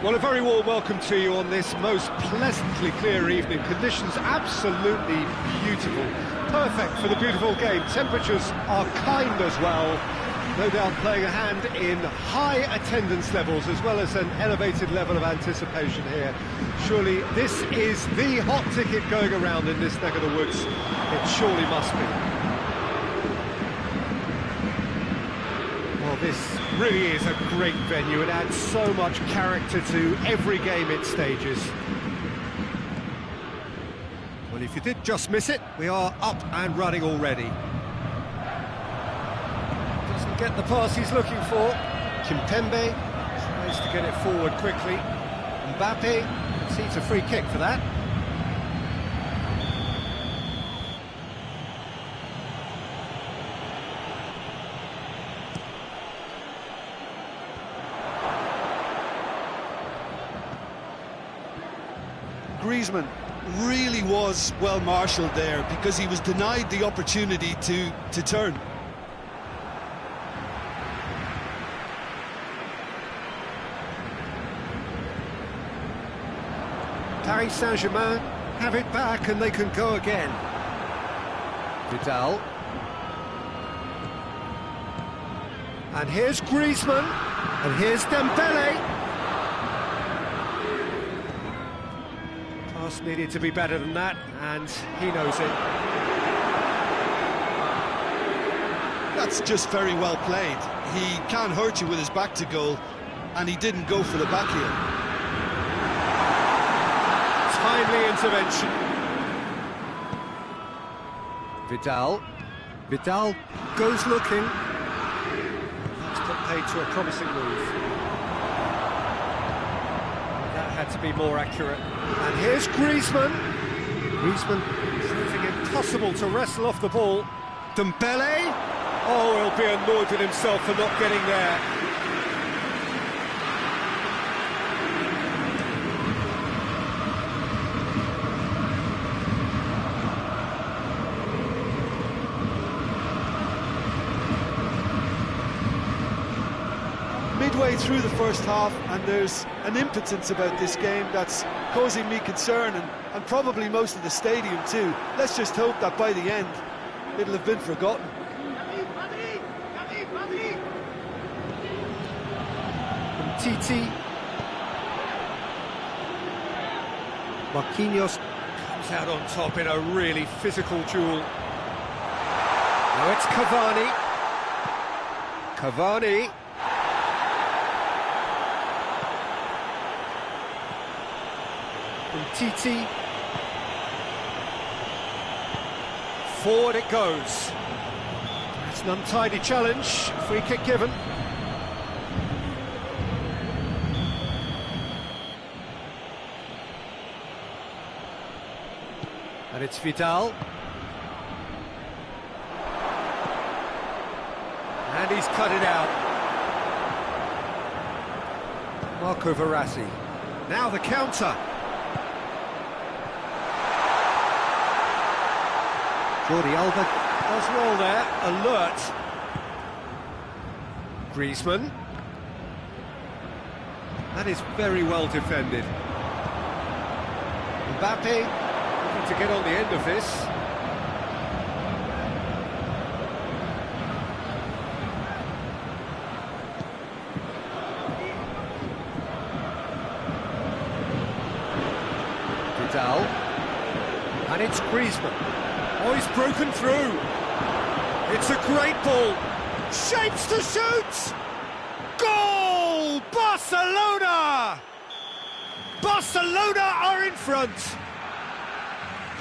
Well, a very warm welcome to you on this most pleasantly clear evening. Conditions absolutely beautiful. Perfect for the beautiful game. Temperatures are kind as well. No doubt playing a hand in high attendance levels as well as an elevated level of anticipation here. Surely this is the hot ticket going around in this neck of the woods. It surely must be. Well, this really is a great venue. It adds so much character to every game it stages. Well, if you did just miss it, we are up and running already. Doesn't get the pass he's looking for. Kimpembe tries to get it forward quickly. Mbappe concedes a free kick for that. Griezmann really was well marshalled there because he was denied the opportunity to turn. Paris Saint-Germain have it back and they can go again. Vidal. And here's Griezmann. And here's Dembele. Pass needed to be better than that, and he knows it. That's just very well played. He can't hurt you with his back to goal, and he didn't go for the back heel. Timely intervention. Vidal goes looking. That's put paid to a promising move. That had to be more accurate. And here's Griezmann. Griezmann proving impossible to wrestle off the ball. Dembele. Oh, he'll be annoyed with himself for not getting there. Midway through the first half, and there's an impotence about this game that's causing me concern, and probably most of the stadium too. Let's just hope that by the end it'll have been forgotten. Titi. Marquinhos comes out on top in a really physical duel. Now it's Cavani. Titi. Forward it goes. It's an untidy challenge. Free kick given. And it's Vidal. And he's cut it out. Marco Verratti. Now the counter. Jordi Alba does well there, alert. Griezmann. That is very well defended. Mbappe looking to get on the end of this. Vidal. And it's Griezmann. Oh, he's broken through. It's a great ball. Shapes to shoot. Goal! Barcelona! Barcelona are in front.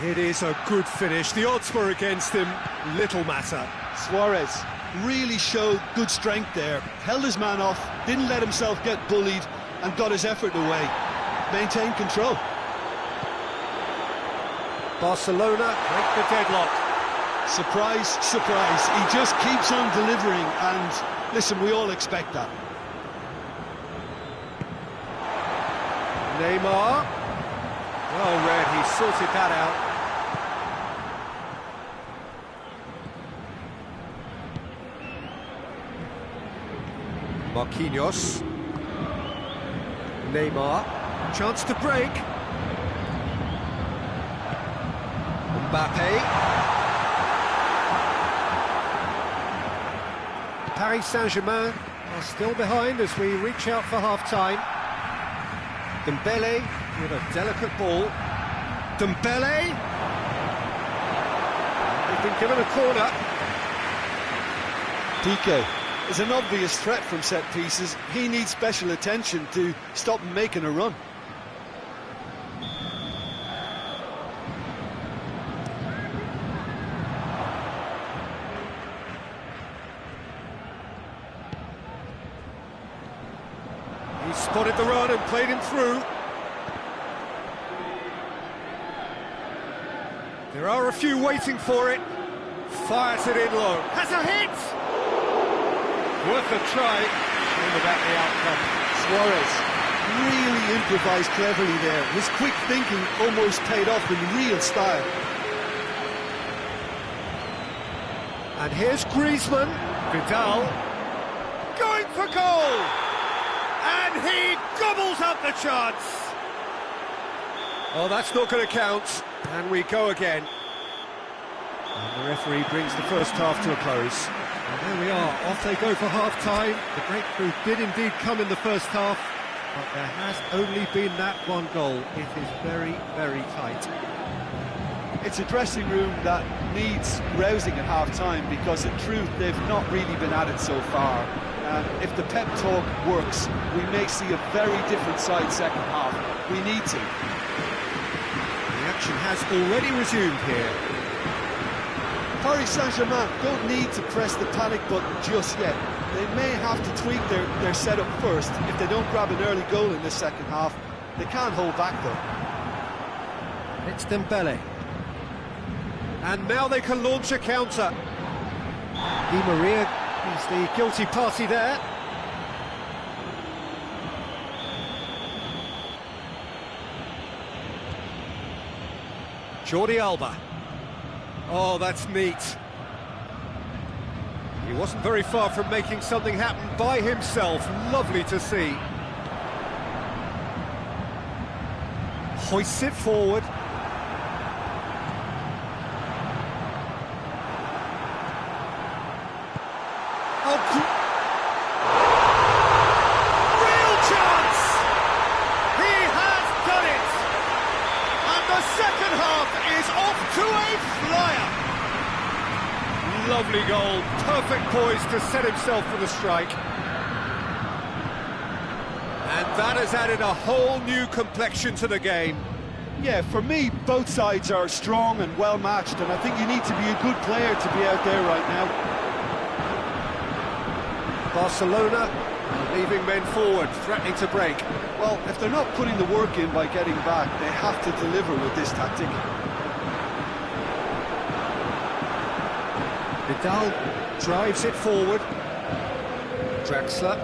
It is a good finish. The odds were against him. Little matter. Suarez really showed good strength there. Held his man off, didn't let himself get bullied, and got his effort away. Maintained control. Barcelona break the deadlock. Surprise, surprise. He just keeps on delivering, and listen, we all expect that. Neymar. Well read, he sorted that out. Marquinhos. Neymar, chance to break. Mbappe. Paris Saint-Germain are still behind as we reach out for half-time. Dembele with a delicate ball. Dembele! They've been given a corner. Piqué is an obvious threat from set pieces. He needs special attention to stop him making a run. He spotted the run and played him through. There are a few waiting for it. Fires it in low. Has a hit! Worth a try. All about the outcome. Suarez really improvised cleverly there. His quick thinking almost paid off in real style. And here's Griezmann. Vidal going for goal! And he gobbles up the chance! Oh, that's not going to count. And we go again. And the referee brings the first half to a close. And there we are, off they go for half-time. The breakthrough did indeed come in the first half, but there has only been that one goal. It is very, very tight. It's a dressing room that needs rousing at half-time because, in truth, they've not really been at it so far. If the pep talk works, we may see a very different side second half. We need to. The action has already resumed here. Paris Saint-Germain don't need to press the panic button just yet. They may have to tweak their setup first. If they don't grab an early goal in the second half, they can't hold back though. It's Dembele. And now they can launch a counter. Di Maria is the guilty party there. Jordi Alba. Oh, that's neat. He wasn't very far from making something happen by himself. Lovely to see. Hoists it forward. Oh, real chance! He has done it! And the second half is off to a flyer! Lovely goal, perfect poise to set himself for the strike. And that has added a whole new complexion to the game. Yeah, for me, both sides are strong and well matched, and I think you need to be a good player to be out there right now. Barcelona leaving men forward, threatening to break. Well, if they're not putting the work in by getting back, they have to deliver with this tactic. Vidal drives it forward. Draxler.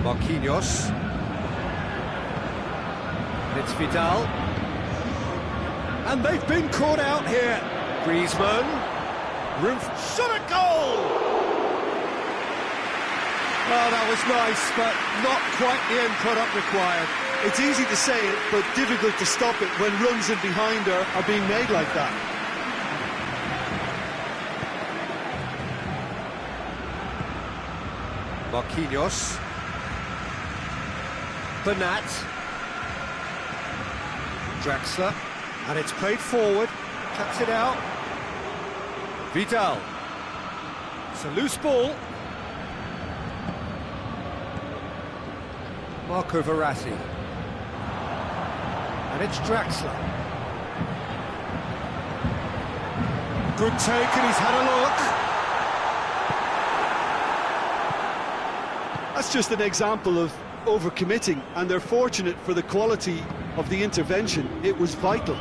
Marquinhos. It's Vidal. And they've been caught out here. Griezmann. Room shot at goal! Oh, that was nice, but not quite the end product required. It's easy to say it, but difficult to stop it when runs in behind her are being made like that. Marquinhos. Bernat. Draxler. And it's played forward. Cuts it out. Vidal. It's a loose ball. Marco Verratti. And it's Draxler. Good take, and he's had a look. That's just an example of overcommitting, and they're fortunate for the quality of the intervention. It was vital.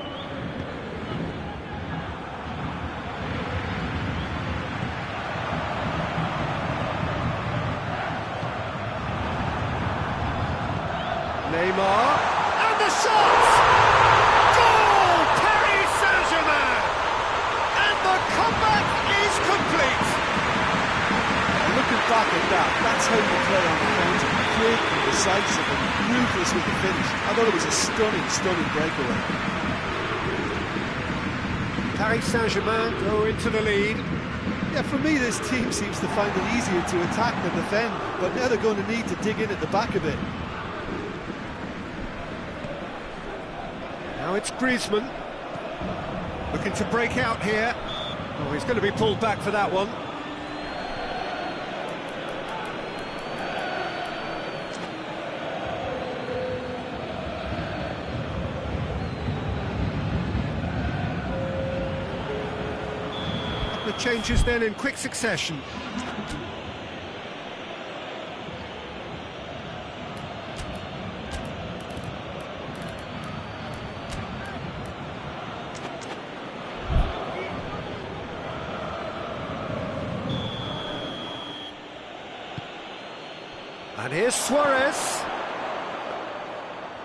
Neymar, and the shot! Goal! Paris Saint-Germain! And the comeback is complete! And looking back at that, that's how you play on the counter. quick and decisive and ruthless with the finish. I thought it was a stunning breakaway. Paris Saint-Germain go into the lead. Yeah, for me, this team seems to find it easier to attack than defend, but now they're going to need to dig in at the back a bit. Now it's Griezmann, looking to break out here. Oh, he's going to be pulled back for that one. The changes then in quick succession. And here's Suarez.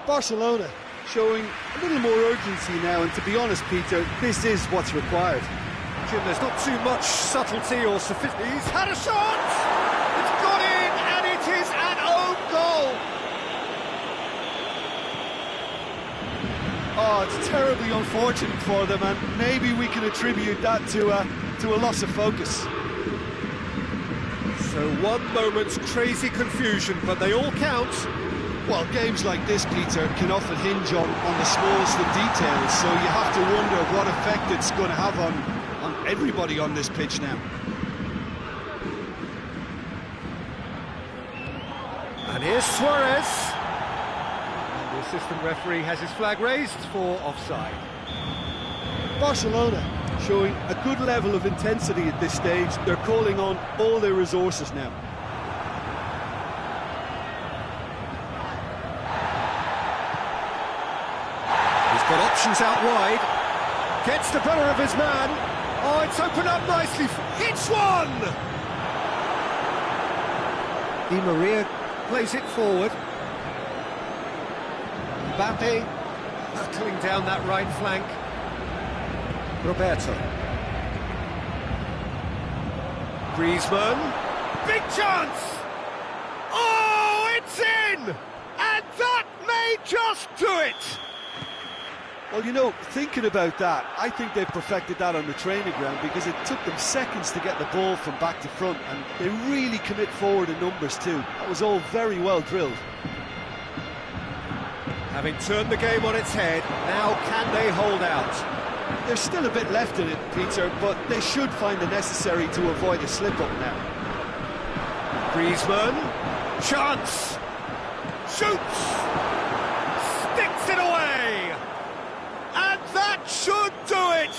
Barcelona showing a little more urgency now, and to be honest, Peter, this is what's required. Jim, there's not too much subtlety or sophistication. He's had a shot! It's gone in, and it is an own goal! Oh, it's terribly unfortunate for them, and maybe we can attribute that to a loss of focus. So one moment's crazy confusion, but they all count. Well, games like this, Peter, can often hinge on the smallest of details, so you have to wonder what effect it's going to have on everybody on this pitch now. And here's Suarez. And the assistant referee has his flag raised for offside. Barcelona showing a good level of intensity at this stage. They're calling on all their resources now. He's got options out wide. Gets the better of his man. Oh, it's opened up nicely. Hits one! Di Maria plays it forward. Mbappe hurtling down that right flank. Roberto. Griezmann. Big chance! Oh, it's in! And that may just do it! Well, you know, thinking about that, I think they've perfected that on the training ground, because it took them seconds to get the ball from back to front, and they really commit forward in numbers too. That was all very well drilled. Having turned the game on its head, now can they hold out? There's still a bit left in it, Peter, but they should find the necessary to avoid a slip-up now. Griezmann, chance, shoots, sticks it away, and that should do it,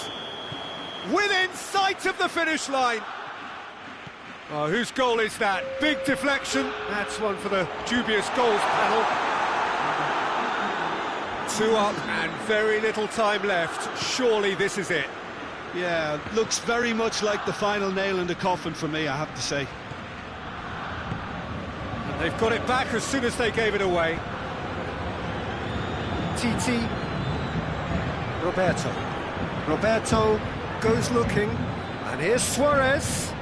within sight of the finish line. Oh, whose goal is that? Big deflection. That's one for the dubious goals panel. 2 up and very little time left. Surely this is it. Yeah, looks very much like the final nail in the coffin for me, I have to say. And they've got it back as soon as they gave it away. Titi. Roberto. Roberto goes looking. And here's Suarez.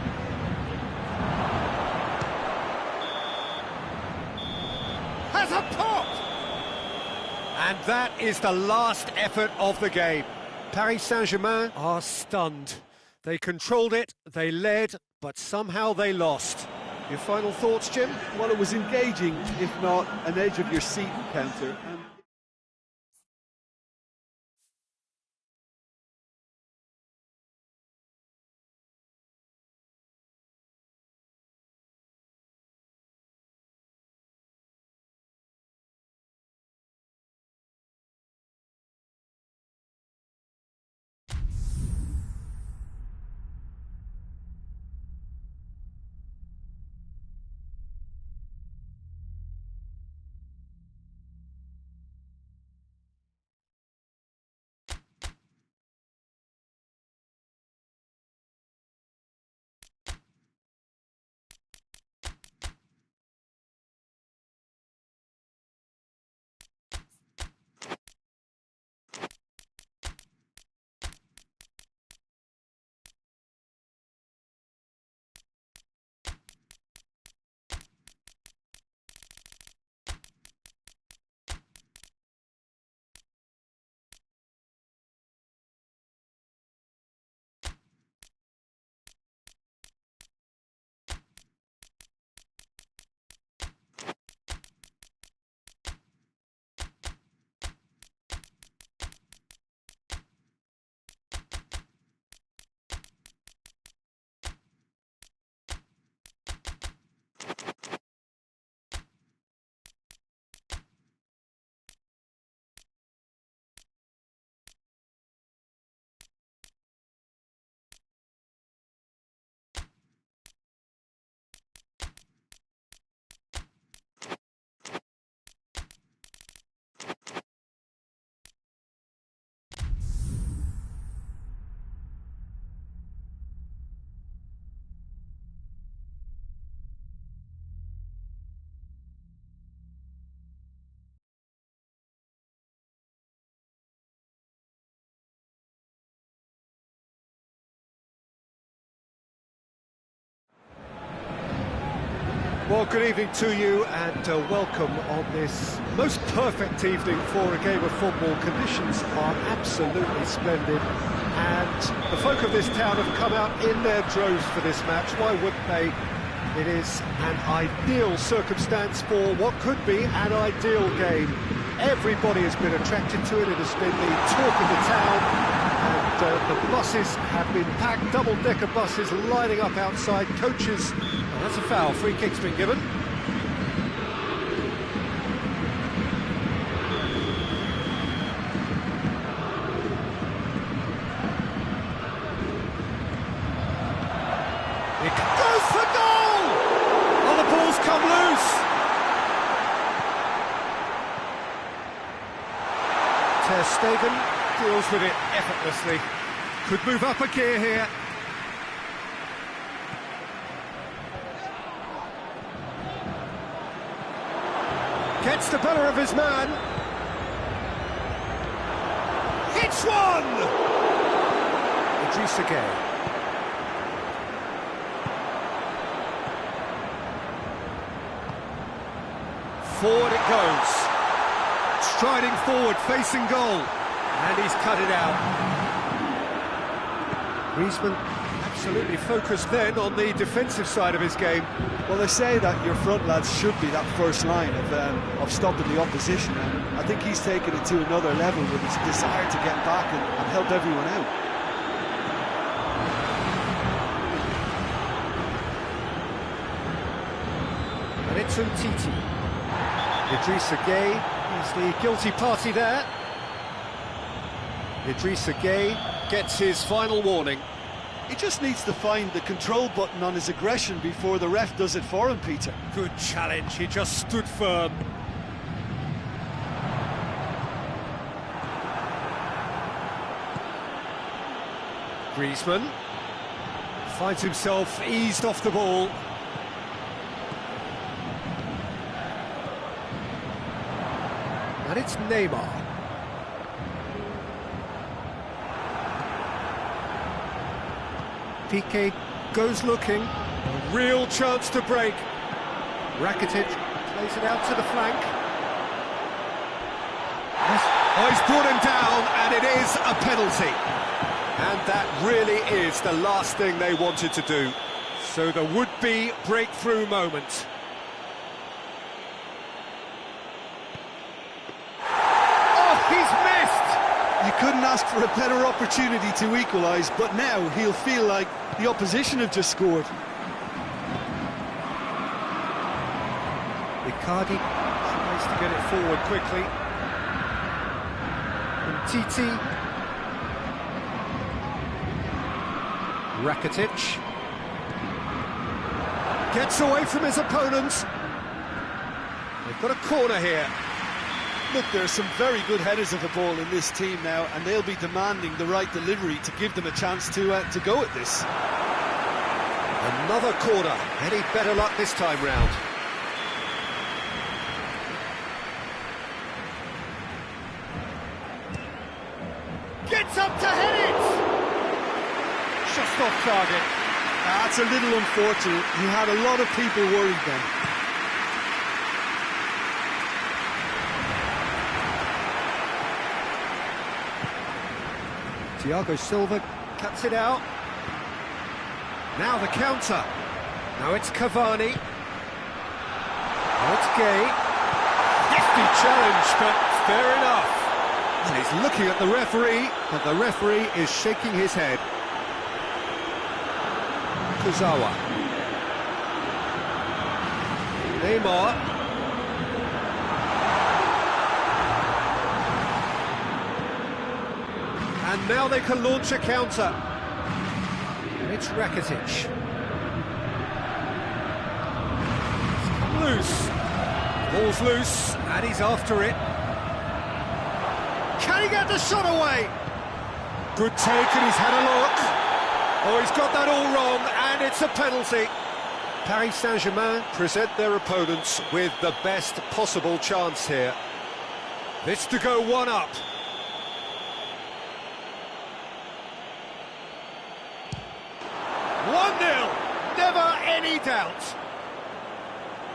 Has a pop! And that is the last effort of the game. Paris Saint-Germain are stunned. They controlled it, they led, but somehow they lost. Your final thoughts, Jim? Well, it was engaging, if not an edge-of-your-seat encounter. Well, good evening to you and welcome on this most perfect evening for a game of football. Conditions are absolutely splendid and the folk of this town have come out in their droves for this match. Why wouldn't they? It is an ideal circumstance for what could be an ideal game. Everybody has been attracted to it. It has been the talk of the town. And the buses have been packed, double-decker buses lining up outside, coaches. Oh, that's a foul, free kick's been given. It goes for goal! Oh, the ball's come loose! Ter Stegen deals with it effortlessly. Could move up a gear here. Gets the better of his man. Hits one! Idrissa Gueye. Forward it goes. Striding forward, facing goal. And he's cut it out. Griezmann absolutely focused then on the defensive side of his game. Well, they say that your front lads should be that first line of stopping the opposition, and I think he's taken it to another level with his desire to get back and help everyone out. And it's Umtiti. Idrissa Gueye is the guilty party there. Idrissa Gueye gets his final warning. He just needs to find the control button on his aggression before the ref does it for him, Peter. Good challenge, he just stood firm. Griezmann finds himself eased off the ball. And it's Neymar. Piqué goes looking, a real chance to break. Rakitic plays it out to the flank. Oh, he's brought him down, and it is a penalty. And that really is the last thing they wanted to do. So the would-be breakthrough moment. Oh, he's missed! You couldn't ask for a better opportunity to equalise, but now he'll feel like the opposition have just scored. Icardi tries to get it forward quickly. Umtiti. Rakitic. Gets away from his opponents. They've got a corner here. Look, there are some very good headers of the ball in this team now, and they'll be demanding the right delivery to give them a chance to go at this. Another corner. Any better luck this time round? Gets up to head it! Just off target. That's a little unfortunate. He had a lot of people worried then. Thiago Silva cuts it out. Now the counter. Now it's Cavani. Now it's Gueye. Hefty challenge, but fair enough. And he's looking at the referee, but the referee is shaking his head. Kurzawa. Neymar. And now they can launch a counter. And it's Rakitic. It's come loose. Ball's loose, and he's after it. Can he get the shot away? Good take, and he's had a look. Oh, he's got that all wrong, and it's a penalty. Paris Saint-Germain present their opponents with the best possible chance here. This to go one up. Never any doubt.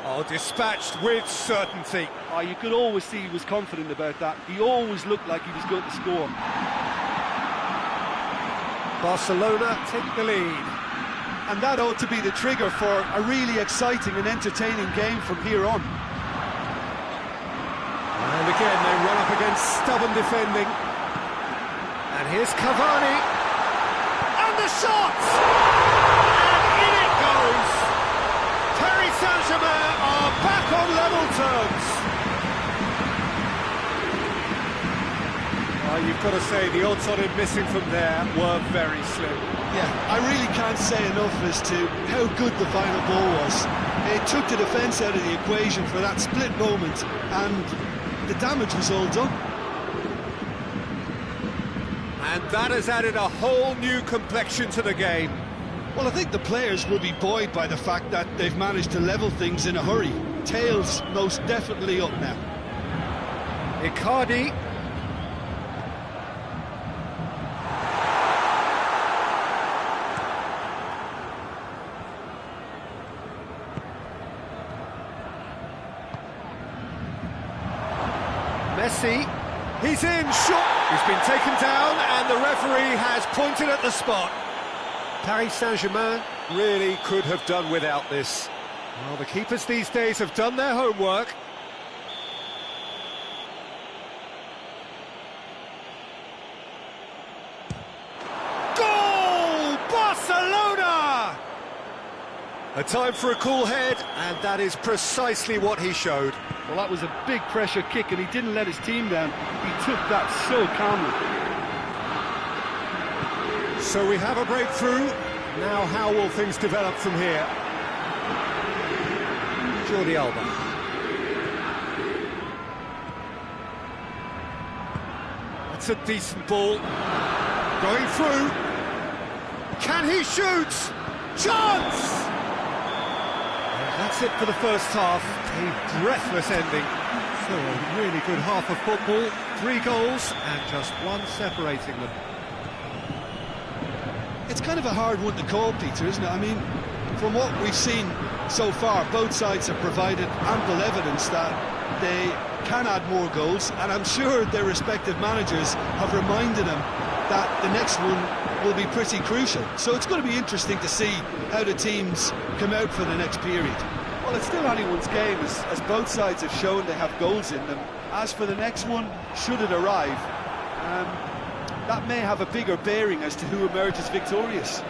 Oh, dispatched with certainty. Oh, you could always see he was confident about that. He always looked like he was going to score. Barcelona take the lead. And that ought to be the trigger for a really exciting and entertaining game from here on. And again, they run up against stubborn defending. And here's Cavani. And the shot! And in it goes! Paris Saint-Germain are back on level terms. You've got to say, the odds on him missing from there were very slim. Yeah, I really can't say enough as to how good the final ball was. It took the defence out of the equation for that split moment, and the damage was all done. And that has added a whole new complexion to the game. Well, I think the players will be buoyed by the fact that they've managed to level things in a hurry. Tails most definitely up now. Icardi. Messi, he's in, shot! He's been taken down and the referee has pointed at the spot. Paris Saint-Germain really could have done without this. Well, the keepers these days have done their homework. Goal! Barcelona! A time for a cool head, and that is precisely what he showed. Well, that was a big pressure kick, and he didn't let his team down. He took that so calmly. So we have a breakthrough. Now how will things develop from here? Jordi Alba. That's a decent ball. Going through. Can he shoot? Chance! That's it for the first half, a breathless ending. So a really good half of football, 3 goals and just one separating them. It's kind of a hard one to call, Peter, isn't it? I mean, from what we've seen so far, both sides have provided ample evidence that they can add more goals, and I'm sure their respective managers have reminded them that the next one will be pretty crucial. So it's going to be interesting to see how the teams come out for the next period. Well, it's still anyone's game, as both sides have shown they have goals in them. As for the next one, should it arrive, that may have a bigger bearing as to who emerges victorious.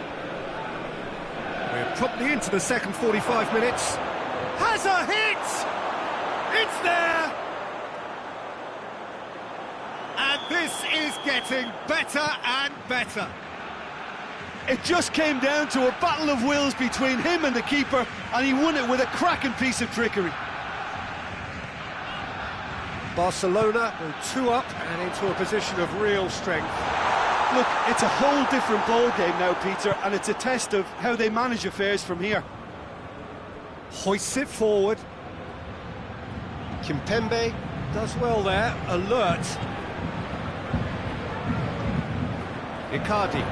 We're promptly into the second 45 minutes. Has a hit! It's there! And this is getting better and better. It just came down to a battle of wills between him and the keeper, and he won it with a cracking piece of trickery. Barcelona go 2 up and into a position of real strength. Look, it's a whole different ball game now, Peter, and it's a test of how they manage affairs from here. Hoists it forward. Kimpembe does well there, alert. Icardi.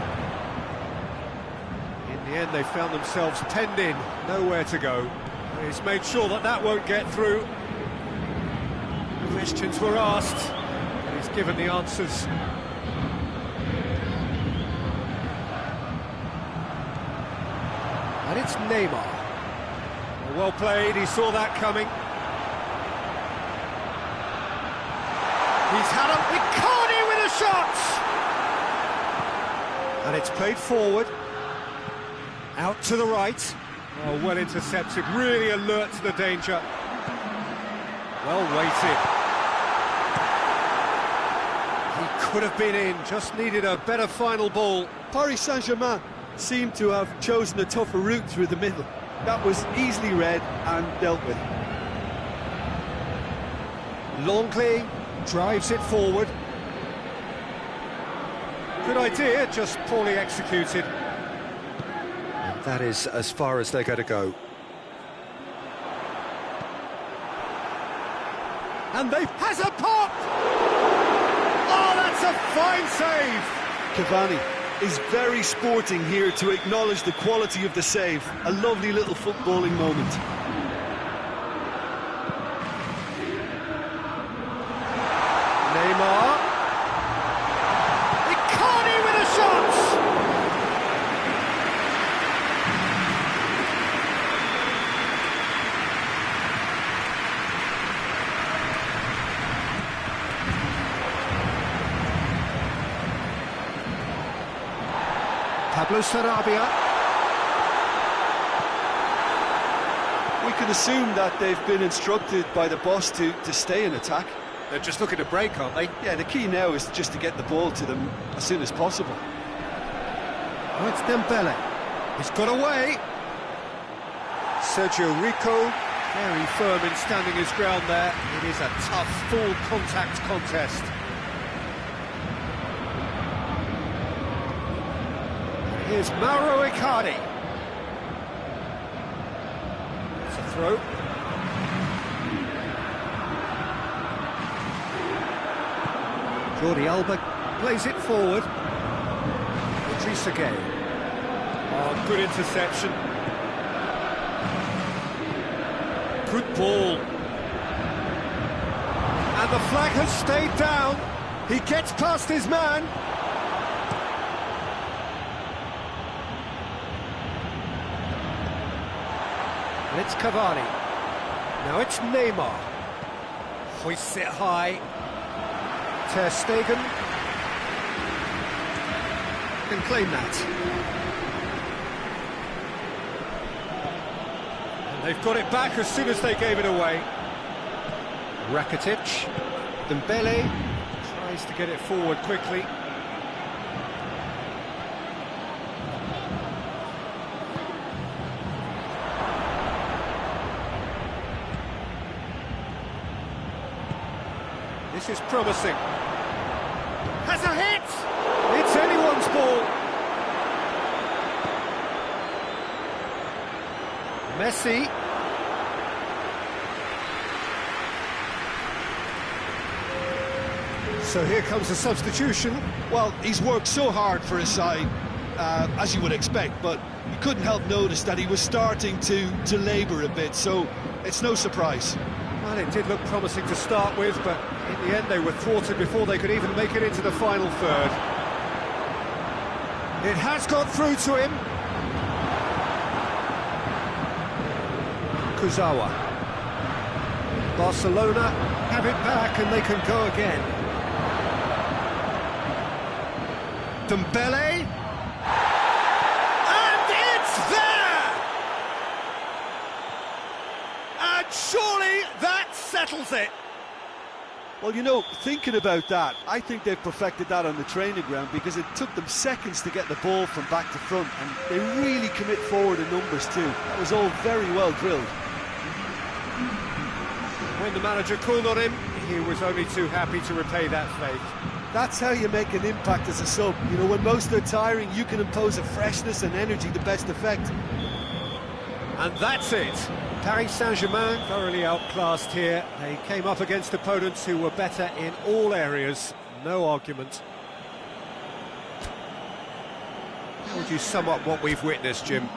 In the end, they found themselves penned in, nowhere to go. He's made sure that that won't get through. Questions were asked, and he's given the answers. And it's Neymar. Well played, he saw that coming. He's had a Icardi with a shot! And it's played forward. Out to the right. Oh, well intercepted, really alert to the danger. Well weighted. He could have been in, just needed a better final ball. Paris Saint-Germain seemed to have chosen a tougher route through the middle. That was easily read and dealt with. Longley drives it forward. Good idea, just poorly executed. And that is as far as they're going to go. And they has a pop! Oh, that's a fine save! Cavani is very sporting here to acknowledge the quality of the save. A lovely little footballing moment. Pablo Sarabia. We can assume that they've been instructed by the boss to stay in attack. They're just looking to break, aren't they? Yeah, the key now is just to get the ball to them as soon as possible. Oh, it's Dembele. He's got away. Sergio Rico, very firm in standing his ground there. It is a tough, full contact contest. Here's Mauro Icardi. It's a throw. Jordi Alba plays it forward. Idrissa Gueye. Oh, good interception. Good ball. And the flag has stayed down. He gets past his man. And it's Cavani. Now it's Neymar. Hoists it high. Ter Stegen can claim that. And they've got it back as soon as they gave it away. Rakitic. Dembele tries to get it forward quickly. This is promising. Has a hit! It's anyone's ball. Messi. So here comes the substitution. Well, he's worked so hard for his side, as you would expect, but you couldn't help notice that he was starting to labour a bit, so it's no surprise. Well, it did look promising to start with, but in the end they were thwarted before they could even make it into the final third. It has got through to him. Kurzawa. Barcelona have it back and they can go again. Dembele. And it's there! And surely that settles it. Well, you know, thinking about that, I think they've perfected that on the training ground because it took them seconds to get the ball from back to front, and they really commit forward in numbers too. That was all very well drilled. When the manager called on him, he was only too happy to repay that faith. That's how you make an impact as a sub. You know, when most are tiring, you can impose a freshness and energy to best effect. And that's it. Paris Saint-Germain thoroughly outclassed here. They came up against opponents who were better in all areas. No argument. How would you sum up what we've witnessed, Jim?